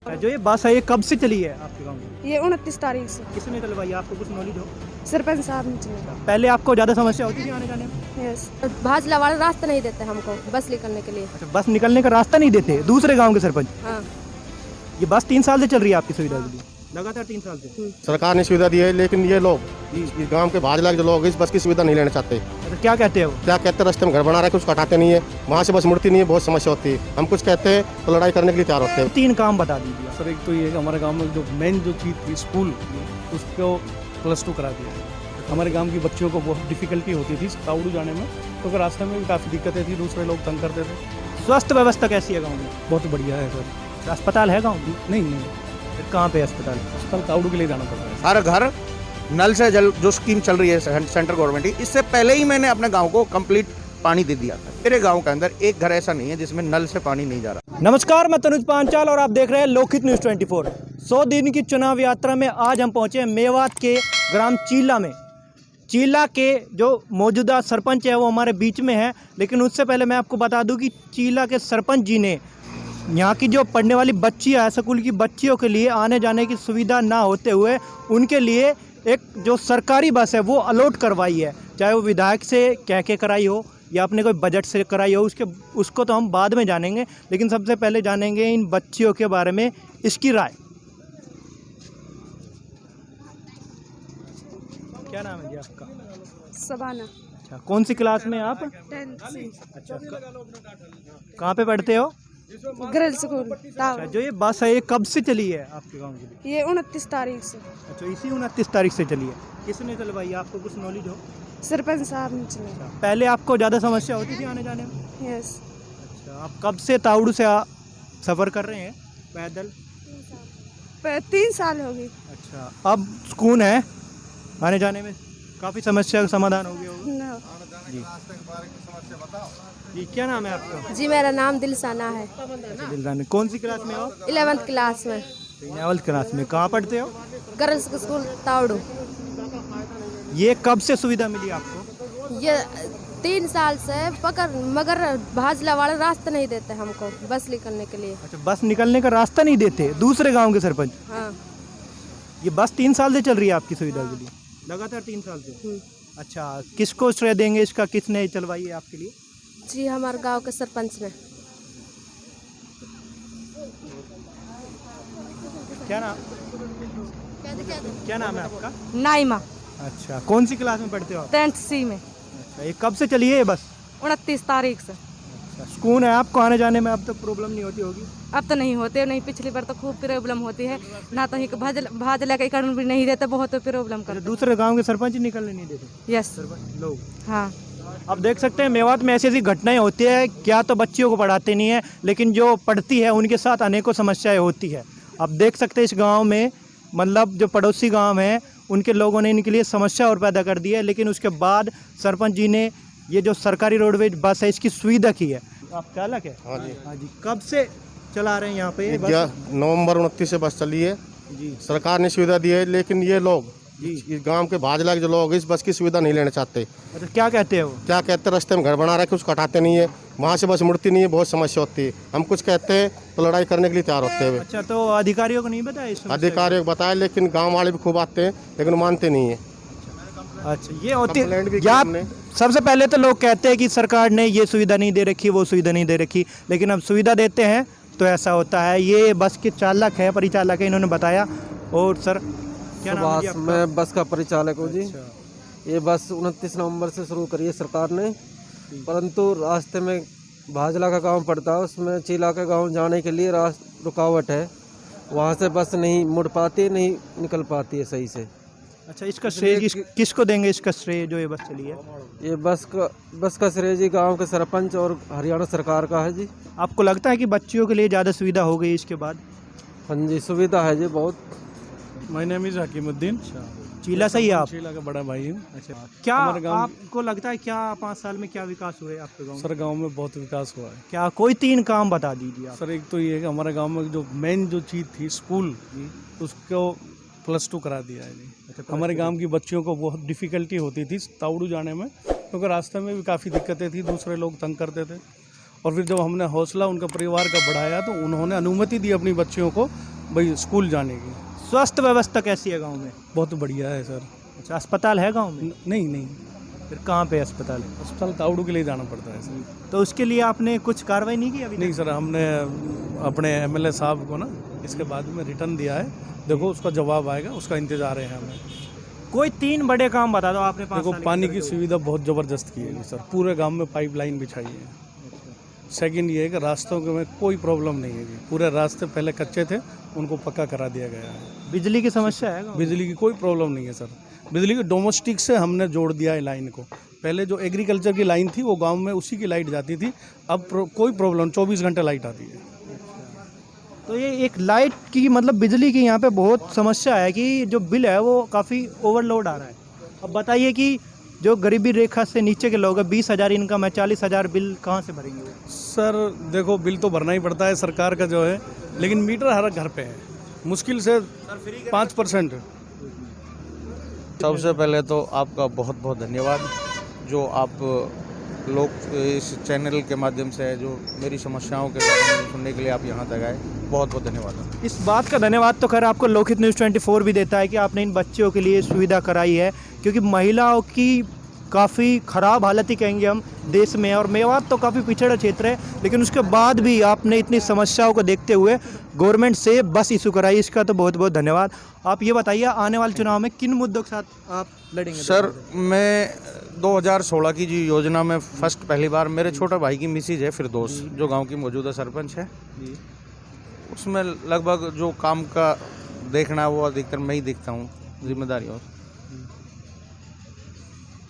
जो ये बस है ये कब से चली है आपके गांव में? ये 29 तारीख से। किसने चलवाई? आपको कुछ नॉलेज हो? सरपंच साहब ने चलाया। पहले आपको ज़्यादा समस्या होती थी आने जाने में? यस। भाजला वाला रास्ता नहीं देते हमको बस निकलने के लिए। अच्छा, बस निकलने का रास्ता नहीं देते दूसरे गांव के सरपंच? हाँ। ये बस 3 साल से चल रही है आपकी सुविधा के लिए? लगातार 3 साल से सरकार ने सुविधा दी है, लेकिन ये लोग इस गांव के भाजला के जो लोग इस बस की सुविधा नहीं लेना चाहते। अच्छा, क्या कहते हैं वो? क्या कहते हैं, रास्ते में घर बना रहे कुछ हटाते नहीं है, वहाँ से बस मुड़ती नहीं है, बहुत समस्या होती है। हम कुछ कहते हैं तो लड़ाई करने के लिए तैयार होते हैं। 3 काम बता दीजिए आप। सर एक तो ये कि हमारे गांव में जो मेन जो चीज़ थी स्कूल, उसको +2 करा दिया है। हमारे गांव की बच्चियों को बहुत डिफिकल्टी होती थी ताउड़ू जाने में, क्योंकि रास्ते में भी काफ़ी दिक्कतें थी, दूसरे लोग तंग करते थे। स्वास्थ्य व्यवस्था कैसी है गाँव में? बहुत बढ़िया है सर। अस्पताल है गाँव में? नहीं, फिर कहाँ पे अस्पताल? अस्पताल ताउड़ू के लिए जाना पड़ता है। हर घर नल से जल जो स्कीम चल रही है सेंट्रल गवर्नमेंट की, इससे पहले ही मैंने अपने गांव को कंप्लीट पानी दे दिया था। मेरे गांव के अंदर एक घर ऐसा नहीं है जिसमें नल से पानी नहीं जा रहा। नमस्कार, मैं तनुज पांचाल और आप देख रहे हैं लोकहित न्यूज़ 24। 100 दिन की चुनाव यात्रा में आज हम पहुंचे हैं मेवात के ग्राम चीला में। चीला के जो मौजूदा सरपंच है वो हमारे बीच में है, लेकिन उससे पहले मैं आपको बता दूं कि चीला के सरपंच जी ने यहाँ की जो पढ़ने वाली बच्चियाँ स्कूल की बच्चियों के लिए आने जाने की सुविधा ना होते हुए उनके लिए एक जो सरकारी बस है वो अलॉट करवाई है। चाहे वो विधायक से कह के कराई हो या अपने कोई बजट से कराई हो, उसको तो हम बाद में जानेंगे, लेकिन सबसे पहले जानेंगे इन बच्चियों के बारे में इसकी राय। क्या नाम है जी आपका? सबाना। अच्छा, कौन सी क्लास में आप? 10th से। अच्छा, कहाँ पे पढ़ते हो? Girls school. अच्छा, जो ये बस है ये कब से चली है आपके गांव के लिए? ये 29 तारीख से। अच्छा, इसी 29 तारीख से चली है। किसने चलवाई? आपको कुछ नॉलेज हो? सरपंच साहब ने चलाया। पहले आपको ज़्यादा समस्या होती थी आने जाने में? यस। अच्छा, आप कब से ताउड़ू से सफ़र कर रहे हैं पैदल? 3 साल हो गई। अच्छा, अब सुकून है आने जाने में? काफ़ी समस्या का समाधान हो गया होगा? No। जी, क्या नाम है आपका? जी मेरा नाम दिलसाना है। अच्छा, दिलदान। कौन सी क्लास में हो? 11th क्लास में। 11th क्लास में। कहाँ पढ़ते हो? Girls school Taoru. ये कब से सुविधा मिली आपको? ये 3 साल से मगर भाजला वाला रास्ता नहीं देते हमको बस निकलने के लिए। अच्छा, बस निकलने का रास्ता नहीं देते दूसरे गांव के सरपंच? हाँ। ये बस 3 साल से चल रही है आपकी सुविधा के लिए? लगातार 3 साल से। अच्छा, किसको श्रेय देंगे इसका? किसने चलवाई है आपके लिए? जी हमारे गांव के सरपंच ने। क्या नाम है आपका? नाइमा। अच्छा, कौन सी क्लास में पढ़ते हो आप? 10th C में। अच्छा, ये कब से चली है ये बस? 29 तारीख से। अच्छा, सुकून है आपको आने जाने में? अब तक प्रॉब्लम नहीं होती होगी? अब तो नहीं होते, नहीं पिछली बार तो खूब प्रॉब्लम होती है ना, तो ही भाजला के कारण भी नहीं देते, बहुत प्रॉब्लम अच्छा, करते। दूसरे गांव के सरपंच ही निकलने नहीं देते यस। सरपंच लोग? हाँ। अब देख सकते हैं मेवात में ऐसी ऐसी घटनाएं होती है, क्या तो बच्चियों को पढ़ाते नहीं है, लेकिन जो पढ़ती है उनके साथ अनेकों समस्याएं होती है। अब देख सकते हैं इस गांव में मतलब जो पड़ोसी गांव हैं उनके लोगों ने इनके लिए समस्या और पैदा कर दी है, लेकिन उसके बाद सरपंच जी ने ये जो सरकारी रोडवेज बस है इसकी सुविधा की है। आप चालक है? हाँ जी। हाँ जी। कब से चला रहे हैं यहाँ पे ये बस? नवंबर 29 से बस चली है जी। सरकार ने सुविधा दी है, लेकिन ये लोग इस गांव के भाजला के जो लोग इस बस की सुविधा नहीं लेना चाहते। अच्छा, क्या कहते हैं वो? क्या कहते हैं, रास्ते में घर बना रहे कुछ हटाते नहीं है, वहाँ से बस मुड़ती नहीं है, बहुत समस्या होती है। हम कुछ कहते हैं तो लड़ाई करने के लिए तैयार होते हैं। अच्छा, तो अधिकारियों को नहीं बताया इस समस्या अधिकारियों को बताया, लेकिन गांव वाले भी खूब आते हैं, लेकिन मानते नहीं है। को? अच्छा, ये होती कंप्लेंट भी है की या हमने। सबसे पहले तो लोग कहते हैं कि सरकार ने ये सुविधा नहीं दे रखी, वो सुविधा नहीं दे रखी, लेकिन अब सुविधा देते हैं तो ऐसा होता है। ये बस के चालक है, परिचालक है, इन्होंने बताया। और सर क्या नाम है जी आपका? मैं बस का परिचालक हूँ जी। अच्छा। ये बस 29 नवंबर से शुरू करी है सरकार ने, परंतु रास्ते में भाजला का गांव पड़ता है, उसमें चीला का गांव जाने के लिए रुकावट है, वहाँ से बस नहीं मुड़ पाती, नहीं निकल पाती है सही से। अच्छा, इसका श्रेय किसको देंगे इसका श्रेय जो ये बस चली है? ये बस का श्रेय जी गांव के सरपंच और हरियाणा सरकार का है जी। आपको लगता है कि बच्चियों के लिए ज़्यादा सुविधा हो गई इसके बाद? हाँ जी, सुविधा है जी बहुत। My name is Hakimuddin. Chila से ही आप? चीला का बड़ा भाई हूँ। अच्छा, क्या हमारे गांव- आपको लगता है क्या 5 साल में क्या विकास हुए आपके गाँव में? सर गांव में बहुत विकास हुआ है। क्या कोई 3 काम बता दीजिए आप। सर एक तो ये कि हमारे गांव में जो मेन जो चीज़ थी स्कूल, उसको +2 करा दिया है जी। हमारे गांव की बच्चियों को बहुत डिफिकल्टी होती थी ताउड़ू जाने में, क्योंकि रास्ते में भी काफ़ी दिक्कतें थी, दूसरे लोग तंग करते थे। और फिर जब हमने हौसला उनका परिवार का बढ़ाया तो उन्होंने अनुमति दी अपनी बच्चियों को भाई स्कूल जाने की। स्वास्थ्य व्यवस्था कैसी है गांव में? बहुत बढ़िया है सर। अच्छा, अस्पताल है गांव में? नहीं नहीं, फिर कहाँ पे अस्पताल है? अस्पताल तावड़ू के लिए जाना पड़ता है सर। तो उसके लिए आपने कुछ कार्रवाई नहीं की अभी नहीं सर, हमने अपने एमएलए साहब को ना इसके बाद में रिटर्न दिया है, देखो उसका जवाब आएगा, उसका इंतजार है हमें। कोई 3 बड़े काम बता दो आपने 5 देखो साल पानी के की अंदर सुविधा बहुत ज़बरदस्त की है सर, पूरे गांव में पाइपलाइन बिछाई है। सेकंड ये है कि रास्तों के में कोई प्रॉब्लम नहीं है जी, पूरे रास्ते पहले कच्चे थे उनको पक्का करा दिया गया है। बिजली की समस्या है गाँव में? बिजली की कोई प्रॉब्लम नहीं है सर, बिजली की डोमेस्टिक से हमने जोड़ दिया है लाइन को। पहले जो एग्रीकल्चर की लाइन थी वो गांव में उसी की लाइट जाती थी, अब कोई प्रॉब्लम 24 घंटे लाइट आती है। तो ये एक लाइट की मतलब बिजली की यहाँ पे बहुत समस्या है कि जो बिल है वो काफ़ी ओवरलोड आ रहा है। अब बताइए कि जो गरीबी रेखा से नीचे के लोग हैं, 20,000 इनकम है, 40,000 बिल कहाँ से भरेंगे वो? सर देखो बिल तो भरना ही पड़ता है सरकार का जो है, लेकिन मीटर हर घर पे है, मुश्किल से 5%। सबसे पहले तो आपका बहुत बहुत धन्यवाद जो आप लोग इस चैनल के माध्यम से जो मेरी समस्याओं के बारे में सुनने के लिए आप यहाँ तक आए, बहुत बहुत धन्यवाद। इस बात का धन्यवाद तो खैर आपको लोकहित न्यूज़ 24 भी देता है कि आपने इन बच्चियों के लिए सुविधा कराई है, क्योंकि महिलाओं की काफ़ी ख़राब हालत ही कहेंगे हम देश में, और मेवात तो काफ़ी पिछड़ा क्षेत्र है, लेकिन उसके बाद भी आपने इतनी समस्याओं को देखते हुए गवर्नमेंट से बस इशू कराई, इसका तो बहुत बहुत धन्यवाद। आप ये बताइए आने वाले चुनाव में किन मुद्दों के साथ आप लड़ेंगे? सर मैं 2016 की जो योजना में फर्स्ट पहली बार मेरे छोटे भाई की मिसेज है फिरदौस, जो गांव की मौजूदा सरपंच है, उसमें लगभग जो काम का देखना है वो अधिकतर मैं ही देखता हूँ जिम्मेदारियों।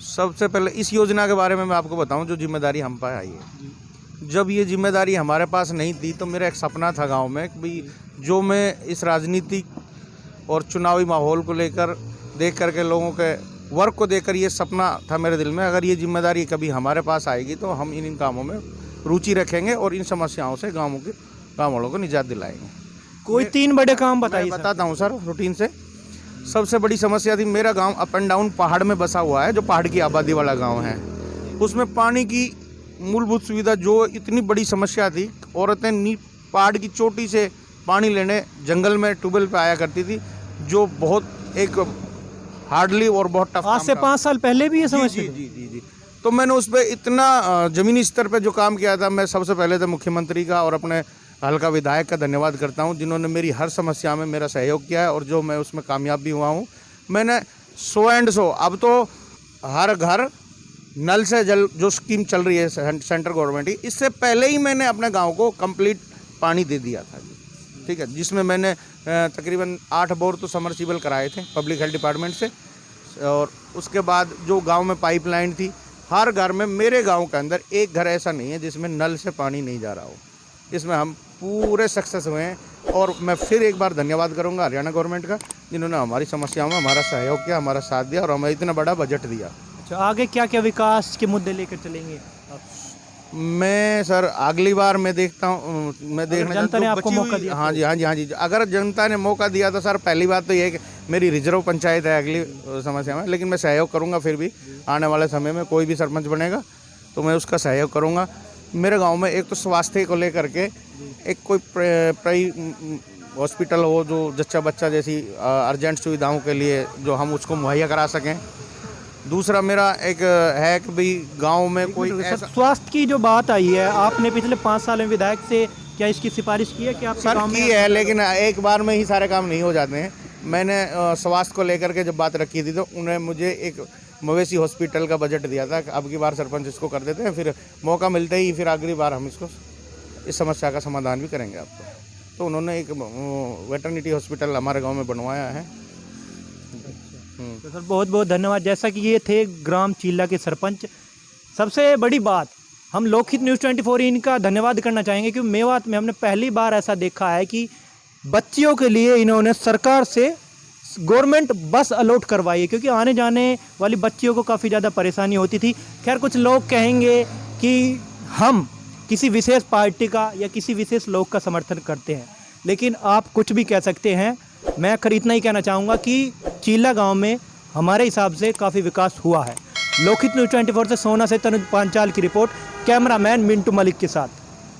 सबसे पहले इस योजना के बारे में मैं आपको बताऊं, जो जिम्मेदारी हम पर आई है, जब ये जिम्मेदारी हमारे पास नहीं थी तो मेरा एक सपना था गांव में कि भाई जो मैं इस राजनीतिक और चुनावी माहौल को लेकर देख करके लोगों के वर्क को देखकर ये सपना था मेरे दिल में, अगर ये जिम्मेदारी कभी हमारे पास आएगी तो हम इन कामों में रुचि रखेंगे और इन समस्याओं से गाँव वालों को निजात दिलाएंगे। कोई 3 बड़े काम बताइए। बताता हूँ सर रूटीन से। सबसे बड़ी समस्या थी, मेरा गांव अप एंड डाउन पहाड़ में बसा हुआ है, जो पहाड़ की आबादी वाला गांव है, उसमें पानी की मूलभूत सुविधा जो इतनी बड़ी समस्या थी, औरतें पहाड़ की चोटी से पानी लेने जंगल में ट्यूबवेल पे आया करती थी, जो बहुत एक हार्डली और बहुत टफ। आज से 5 साल पहले भी ये समस्या जी जी जी जी। तो मैंने उस पर इतना ज़मीनी स्तर पे जो काम किया था, मैं सबसे पहले तो मुख्यमंत्री का और अपने हल्का विधायक का धन्यवाद करता हूं, जिन्होंने मेरी हर समस्या में मेरा सहयोग किया है और जो मैं उसमें कामयाब भी हुआ हूं। मैंने 100 अब तो हर घर नल से जल जो स्कीम चल रही है सेंट्रल गवर्नमेंट की, इससे पहले ही मैंने अपने गांव को कंप्लीट पानी दे दिया था, ठीक है, जिसमें मैंने तकरीबन 8 बोर तो समरसीबल कराए थे पब्लिक हेल्थ डिपार्टमेंट से, और उसके बाद जो गाँव में पाइपलाइन थी, हर घर में, मेरे गाँव के अंदर एक घर ऐसा नहीं है जिसमें नल से पानी नहीं जा रहा हो, इसमें हम पूरे सक्सेस हुए हैं। और मैं फिर एक बार धन्यवाद करूंगा हरियाणा गवर्नमेंट का, जिन्होंने हमारी समस्याओं में हमारा सहयोग किया, हमारा साथ दिया और हमें इतना बड़ा बजट दिया। अच्छा, आगे क्या क्या विकास के मुद्दे लेकर चलेंगे? मैं सर अगली बार मैं देखता हूँ, मैं देखना जनता ने आपको मौका दिया? हाँ जी, अगर जनता ने मौका दिया तो सर पहली बात तो ये है कि मेरी रिजर्व पंचायत है अगली समस्या में, लेकिन मैं सहयोग करूँगा। फिर भी आने वाले समय में कोई भी सरपंच बनेगा तो मैं उसका सहयोग करूँगा। मेरे गांव में एक तो स्वास्थ्य को लेकर के एक कोई प्राई हॉस्पिटल हो, जो जच्चा बच्चा जैसी अर्जेंट सुविधाओं के लिए जो हम उसको मुहैया करा सकें। दूसरा मेरा एक है कि भाई गांव में कोई ऐसा स्वास्थ्य की जो बात आई है, आपने पिछले 5 साल में विधायक से क्या इसकी सिफारिश की है कि आपके सर गांव में की है, लेकिन एक बार में ही सारे काम नहीं हो जाते हैं। मैंने स्वास्थ्य को लेकर के जब बात रखी थी तो उन्हें मुझे एक मवेशी हॉस्पिटल का बजट दिया था, अब की बार सरपंच इसको कर देते हैं, फिर मौका मिलते ही फिर अगली बार हम इसको इस समस्या का समाधान भी करेंगे आपको। तो उन्होंने एक वेटरनिटी हॉस्पिटल हमारे गांव में बनवाया है। तो सर बहुत बहुत धन्यवाद। जैसा कि ये थे ग्राम चीला के सरपंच। सबसे बड़ी बात, हम लोकहित न्यूज़ 24 इनका धन्यवाद करना चाहेंगे क्योंकि मेवात में हमने पहली बार ऐसा देखा है कि बच्चियों के लिए इन्होंने सरकार से गवर्नमेंट बस अलॉट करवाई है, क्योंकि आने जाने वाली बच्चियों को काफ़ी ज़्यादा परेशानी होती थी। खैर कुछ लोग कहेंगे कि हम किसी विशेष पार्टी का या किसी विशेष लोग का समर्थन करते हैं, लेकिन आप कुछ भी कह सकते हैं। मैं आखिर इतना ही कहना चाहूँगा कि चीला गांव में हमारे हिसाब से काफ़ी विकास हुआ है। लोकहित न्यूज़ 24 से सोना से तनुज पांचाल की रिपोर्ट, कैमरामैन मिंटू मलिक के साथ।